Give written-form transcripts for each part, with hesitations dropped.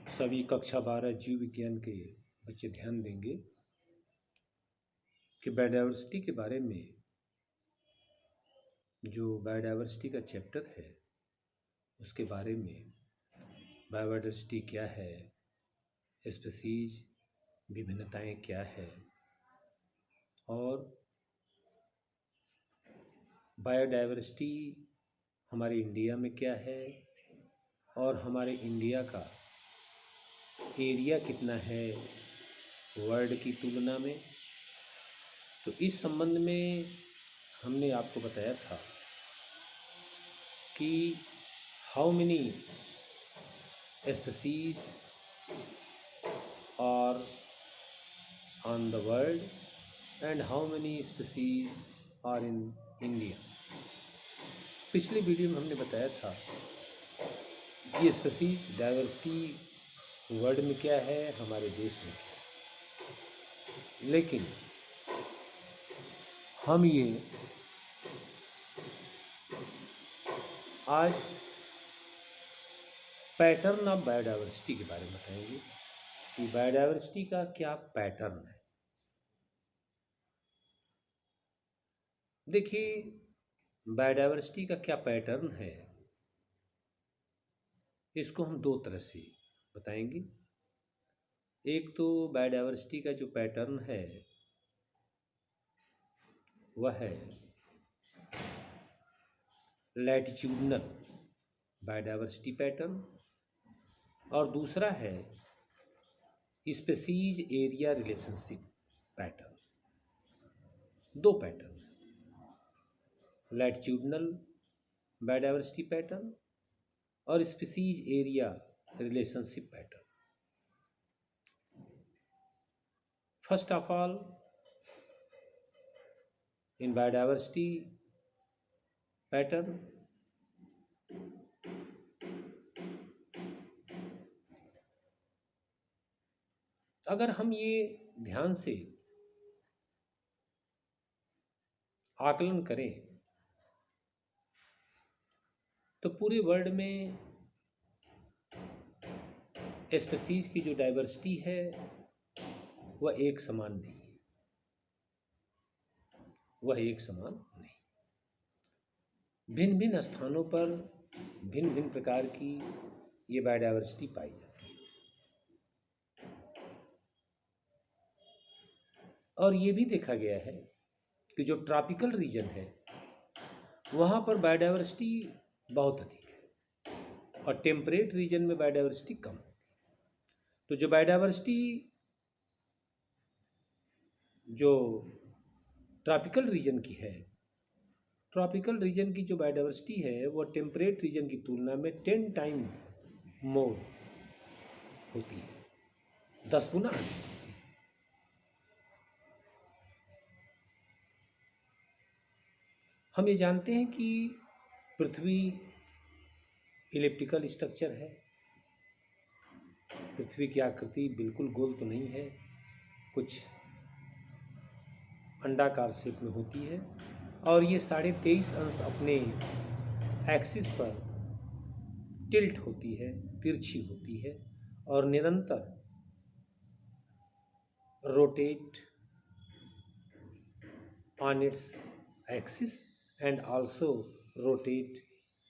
सभी कक्षा 12 जीव विज्ञान के बच्चे ध्यान देंगे कि बायोडायवर्सिटी के बारे में जो बायोडायवर्सिटी का चैप्टर है उसके बारे में बायोडायवर्सिटी क्या है, स्पीसीज विभिन्नताएं क्या है और बायोडायवर्सिटी हमारे इंडिया में क्या है और हमारे इंडिया का एरिया कितना है वर्ल्ड की तुलना में। तो इस संबंध में हमने आपको बताया था कि how many species are on the world and how many species are in India. पिछले वीडियो में हमने बताया था ये स्पीसीज डाइवर्सिटी वर्ल्ड में क्या है, हमारे देश में क्या है। लेकिन हम ये आज पैटर्न ऑफ बायोडाइवर्सिटी के बारे में बताएंगे कि बायोडाइवर्सिटी का क्या पैटर्न है। देखिए, बायोडाइवर्सिटी का क्या पैटर्न है इसको हम दो तरह से बताएंगे। एक तो बायोडाइवर्सिटी का जो पैटर्न है वह है लैटिट्यूडनल बायोडाइवर्सिटी पैटर्न और दूसरा है स्पीसीज एरिया रिलेशनशिप पैटर्न। दो पैटर्न, लैटिट्यूडनल बायोडाइवर्सिटी पैटर्न और species area relationship pattern. First of all, in biodiversity pattern अगर हम ये ध्यान से आकलन करें तो पूरे वर्ल्ड में स्पीसीज की जो डाइवर्सिटी है वह एक समान नहीं है, वह एक समान नहीं। भिन्न भिन्न स्थानों पर भिन्न भिन्न प्रकार की ये बायोडाइवर्सिटी पाई जाती है। और ये भी देखा गया है कि जो ट्रॉपिकल रीजन है वहाँ पर बायोडाइवर्सिटी बहुत अधिक है और टेम्परेट रीजन में बायोडाइवर्सिटी कम होती है। तो जो बायोडाइवर्सिटी जो ट्रॉपिकल रीजन की है, ट्रॉपिकल रीजन की जो बायोडाइवर्सिटी है वो टेम्परेट रीजन की तुलना में 10 टाइम मोर होती है, 10 गुना अधिक होती है। हम ये जानते हैं कि पृथ्वी इलिप्टिकल स्ट्रक्चर है। पृथ्वी की आकृति बिल्कुल गोल तो नहीं है, कुछ अंडाकार शेप में होती है और ये 23.5 अंश अपने एक्सिस पर टिल्ट होती है, तिरछी होती है और निरंतर rotate on its axis and also rotate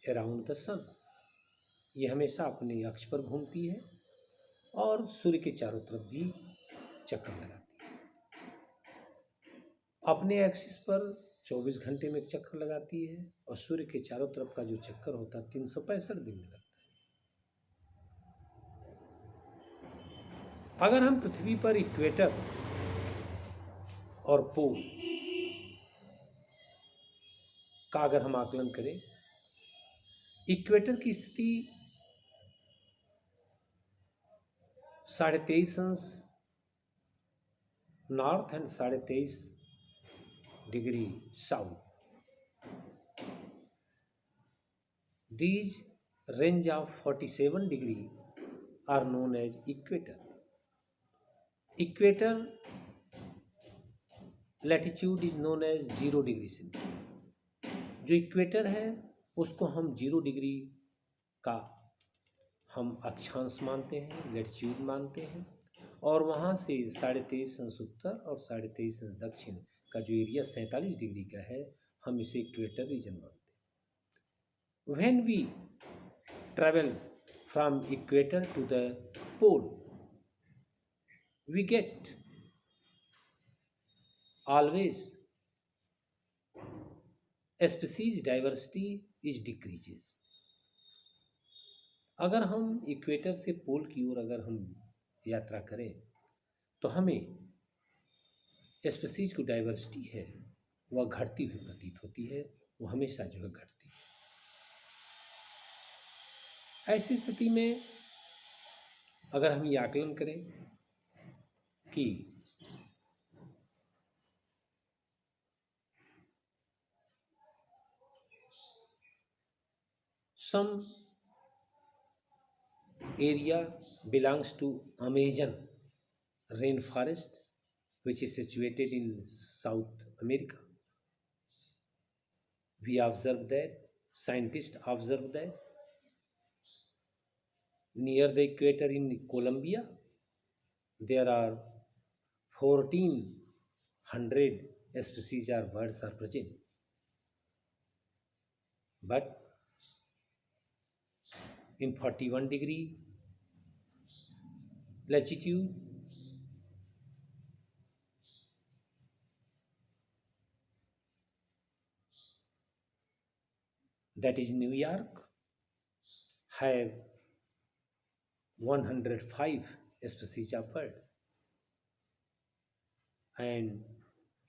around the sun. ये हमेशा अपने अक्ष पर घूमती है और सूर्य के चारों तरफ भी चक्कर लगाती है। अपने एक्सिस पर 24 घंटे में एक चक्कर लगाती है और सूर्य के चारों तरफ का जो चक्कर होता है 365 दिन में लगता है। अगर हम पृथ्वी पर इक्वेटर और पोल का अगर हम आकलन करें, इक्वेटर की स्थिति 23.5 अंश north and 23.5 degree south, these range of 47 degree are known as equator. Equator latitude is known as 0 degree centigrade. जो इक्वेटर है उसको हम 0 डिग्री का हम अक्षांश मानते हैं, लैटिट्यूड मानते हैं, और वहाँ से 23.5 और 23.5 दक्षिण का जो एरिया 47 डिग्री का है, हम इसे इक्वेटर रीजन मानते हैं। When we travel from equator to the pole, we get always species diversity is decreases। अगर हम इक्वेटर से पोल की ओर अगर हम यात्रा करें तो हमें स्पीसीज की डाइवर्सिटी है वह घटती हुई प्रतीत होती है, वो हमेशा जो है घटती है। ऐसी स्थिति में अगर हम ये आकलन करें कि some area belongs to Amazon rainforest which is situated in South America. We observe that, scientists observe that near the equator in Colombia there are 1400 species or birds are present, but in 41 degree latitude that is New York have 105 species of bird, and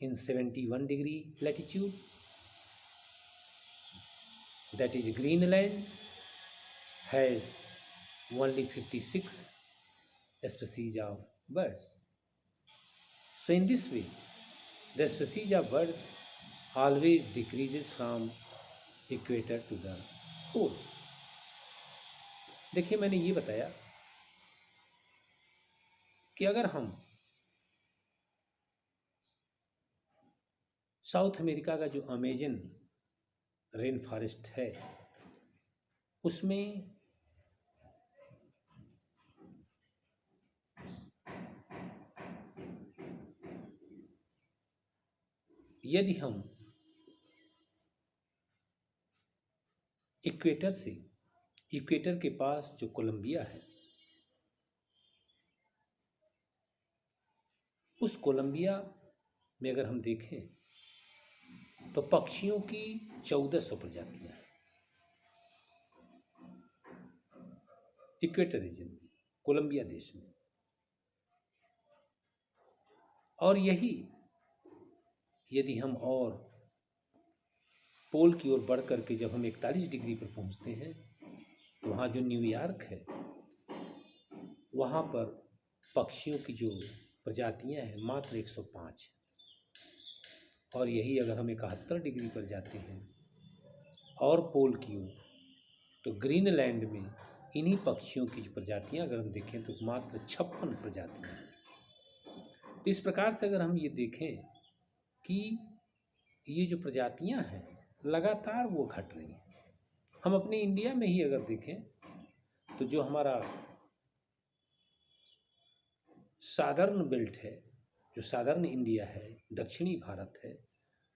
in 71 degree latitude that is Greenland has only 56 species of birds. So in this way the species of birds always decreases from equator to the pole। देखिए मैंने ये बताया कि अगर हम south America का जो Amazon rain forest है उसमें यदि हम इक्वेटर से, इक्वेटर के पास जो कोलंबिया है, उस कोलंबिया में अगर हम देखें तो पक्षियों की 1400 प्रजातियां हैं इक्वेटर रीजन में, कोलंबिया देश में। और यही यदि हम और पोल की ओर बढ़ करके जब हम 41 डिग्री पर पहुंचते हैं तो वहाँ जो न्यूयॉर्क है वहाँ पर पक्षियों की जो प्रजातियां हैं मात्र 105 है। और यही अगर हम 71 डिग्री पर जाते हैं और पोल की ओर तो ग्रीनलैंड में इन्हीं पक्षियों की जो प्रजातियां अगर हम देखें तो मात्र 56 प्रजातियां हैं। तो इस प्रकार से अगर हम ये देखें कि ये जो प्रजातियां हैं लगातार वो घट रही हैं। हम अपने इंडिया में ही अगर देखें तो जो हमारा सादर्न बेल्ट है, जो सादर्न इंडिया है, दक्षिणी भारत है,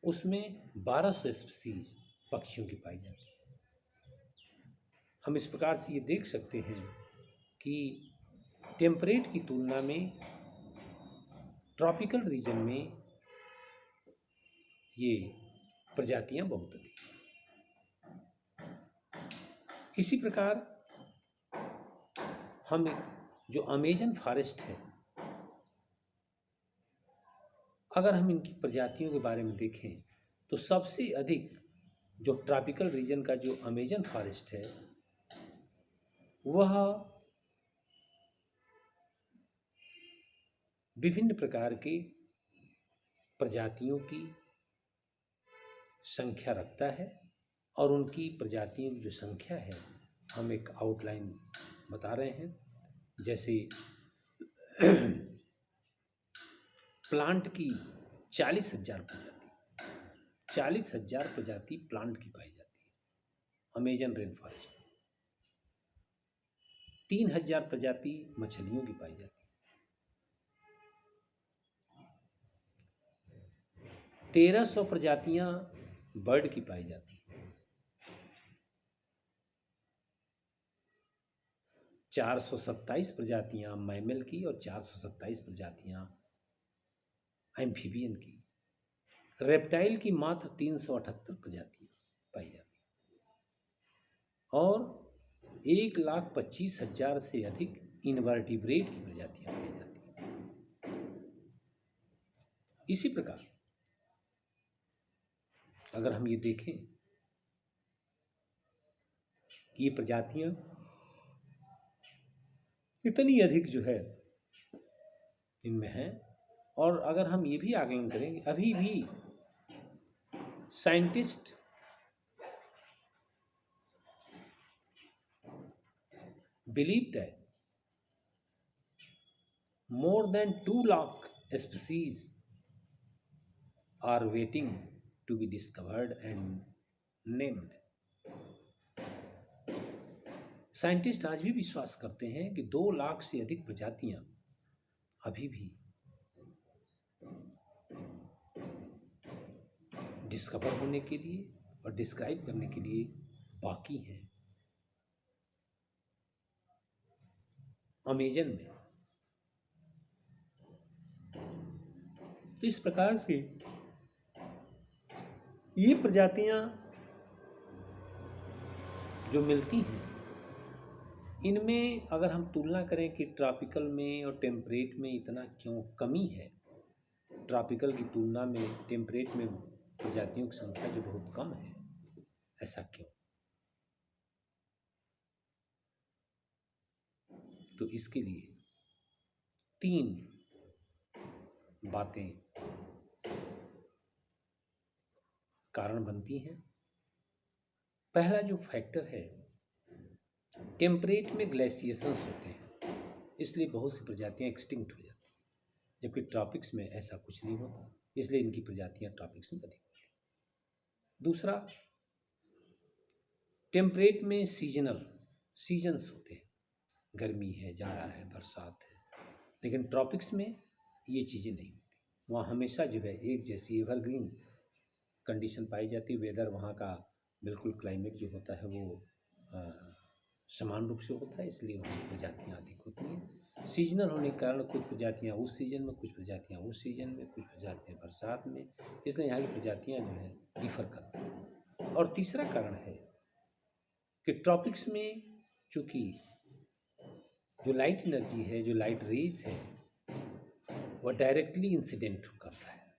उसमें 1200 स्पीसीज पक्षियों की पाई जाती है। हम इस प्रकार से ये देख सकते हैं कि टेम्परेट की तुलना में ट्रॉपिकल रीजन में ये प्रजातियां बहुत अधिक हैं। इसी प्रकार हम जो अमेजन फॉरेस्ट है अगर हम इनकी प्रजातियों के बारे में देखें तो सबसे अधिक जो ट्रॉपिकल रीजन का जो अमेजन फॉरेस्ट है वह विभिन्न प्रकार के प्रजातियों की संख्या रखता है। और उनकी प्रजातियों की जो संख्या है हम एक आउटलाइन बता रहे हैं। जैसे प्लांट की 40,000 प्रजाति, 40,000 प्रजाति प्लांट की पाई जाती है अमेजन रेन फॉरेस्ट में। 3,000 प्रजाति मछलियों की पाई जाती है, 1,300 प्रजातियां बर्ड की पाई जाती है, 427 प्रजातियां मैमल की और 427 प्रजातियां एम्फीबियन की। रेप्टाइल की मात्र 378 प्रजातियां पाई जाती हैं और 1,25,000 से अधिक इनवर्टिब्रेट की प्रजातियां पाई जाती हैं। इसी प्रकार अगर हम ये देखें कि ये प्रजातियां इतनी अधिक जो है इनमें है, और अगर हम ये भी आकलन करें कि अभी भी scientist believe that more than 2 lakh species are waiting to be discovered and named. Scientist आज भी विश्वास करते हैं कि 2 लाख से अधिक प्रजातियां अभी भी डिस्कवर होने के लिए और डिस्क्राइब करने के लिए बाकी हैं। अमेजन में तो इस प्रकार से ये प्रजातियां जो मिलती हैं, इनमें अगर हम तुलना करें कि ट्रॉपिकल में और टेम्परेट में इतना क्यों कमी है, ट्रॉपिकल की तुलना में टेम्परेट में प्रजातियों की संख्या जो बहुत कम है, ऐसा क्यों? तो इसके लिए 3 बातें कारण बनती हैं। पहला जो फैक्टर है, टेम्परेट में ग्लेशिएशंस होते हैं, इसलिए बहुत सी प्रजातियां एक्सटिंक्ट हो जाती हैं, जबकि ट्रॉपिक्स में ऐसा कुछ नहीं होता, इसलिए इनकी प्रजातियां ट्रॉपिक्स में अधिक होती हैं। दूसरा, टेम्परेट में सीजन्स होते हैं, गर्मी है, जाड़ा है, बरसात है, लेकिन ट्रॉपिक्स में ये चीज़ें नहीं होती। वहाँ हमेशा जो है एक जैसी एवरग्रीन कंडीशन पाई जाती है। वेदर वहाँ का बिल्कुल क्लाइमेट जो होता है वो समान रूप से होता है, इसलिए वहाँ की प्रजातियाँ अधिक होती हैं। सीजनल होने के कारण कुछ प्रजातियाँ उस सीजन में, कुछ प्रजातियाँ उस सीजन में, कुछ प्रजातियाँ बरसात में, इसलिए यहाँ की प्रजातियाँ जो है डिफर करती हैं। और तीसरा कारण है कि ट्रॉपिक्स में चूँकि जो लाइट एनर्जी है, जो लाइट रेज है, वह डायरेक्टली इंसिडेंट करता है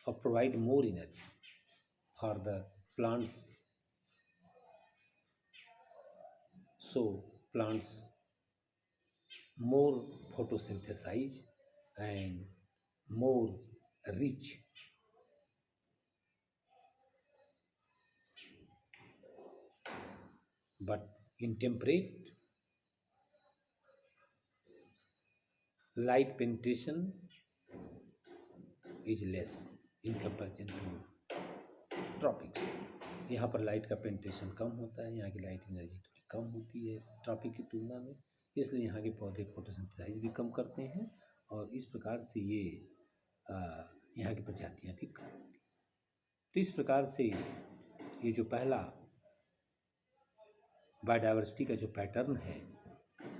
और provide more energy for the plants. So plants more photosynthesize and more rich. But in temperate, light penetration is less in comparison to tropics. यहाँ पर लाइट का पेंट्रेशन कम होता है, यहाँ की लाइट एनर्जी थोड़ी कम होती है ट्रॉपिक की तुलना में, इसलिए यहाँ के पौधे फोटोसिंथेसाइज भी कम करते हैं और इस प्रकार से ये यहाँ की प्रजातियाँ भी कम होती हैं। तो इस प्रकार से ये जो पहला बायोडाइवर्सिटी का जो पैटर्न है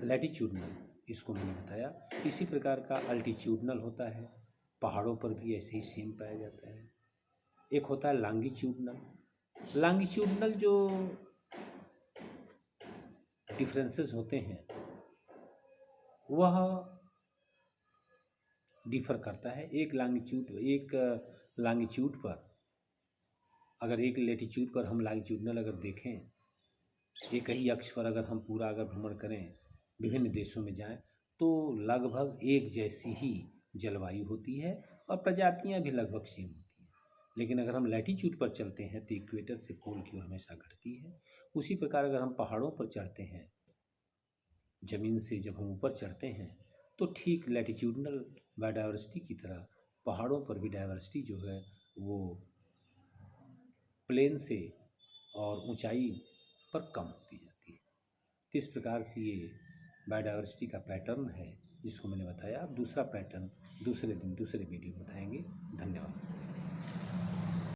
लैटिट्यूडनल, इसको मैंने बताया। इसी प्रकार का अल्टीट्यूडनल होता है, पहाड़ों पर भी ऐसे ही सेम पाया जाता है। एक होता है लॉन्गिट्यूडनल जो डिफरेंसेस होते हैं वह डिफर करता है। एक लॉन्गिट्यूड पर अगर एक लेटीट्यूड पर हम लॉन्गिट्यूडनल अगर देखें, एक ही अक्ष पर अगर हम पूरा अगर भ्रमण करें, विभिन्न देशों में जाएं, तो लगभग एक जैसी ही जलवायु होती है और प्रजातियां भी लगभग सेम होती हैं। लेकिन अगर हम लैटीट्यूड पर चलते हैं तो इक्वेटर से पोल की ओर हमेशा घटती है। उसी प्रकार अगर हम पहाड़ों पर चढ़ते हैं, ज़मीन से जब हम ऊपर चढ़ते हैं, तो ठीक लैटिट्यूडनल बायोडाइवर्सिटी की तरह पहाड़ों पर भी डाइवर्सिटी जो है वो प्लेन से और ऊंचाई पर कम होती जाती है। तो इस प्रकार से ये बायोडाइवर्सिटी का पैटर्न है जिसको मैंने बताया। दूसरा पैटर्न दूसरे दिन दूसरे वीडियो में बताएंगे। धन्यवाद।